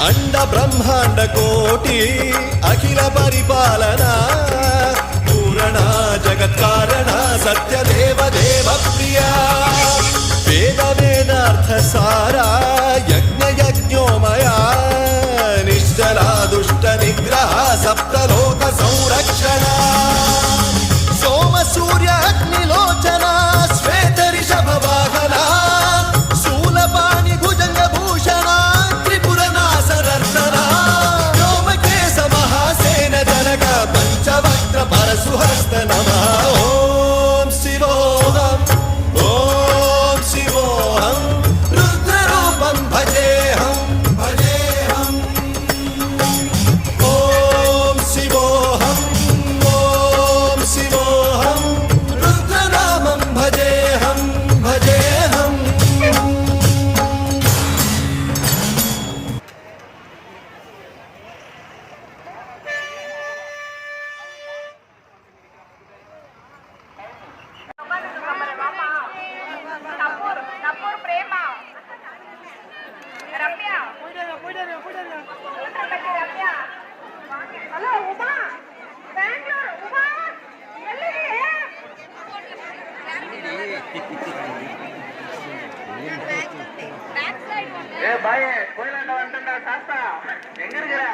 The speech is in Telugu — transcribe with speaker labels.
Speaker 1: అండ బ్రహ్మాండ కోటి అఖిల పరిపాలన పూరణ జగత్కారణ సత్యదేవ దేవ ప్రియ వేద వేదార్థ సారా యజ్ఞ యజ్ఞోమయా నిశ్చలా దుష్ట నిగ్రహ సప్తలోక సంరక్షణ సోమ సూర్య అగ్నిలోచన శ్వేత రిషభ వాహన శూలపాణి భుజంగ భూషణ త్రిపుర నాసరర్తన వ్యోమకేశ మహాసేన జనక పంచవక్ర పరశుహస్త నమః ఓం శివోహం ఓం శివోహం రుద్రరూపం భజేహం భజేహం ఓం శివోహం ఓం శివోహం రుద్రనామం భజేహం భజేహం
Speaker 2: కపూర్ ప్రేమ రమ్య రమ్య హలో ఉమా బెంగళూరు ఉమా
Speaker 3: ఏ బాయ్ కోయిలంట అంటుంటా కాస్త ఎంగరిగిరా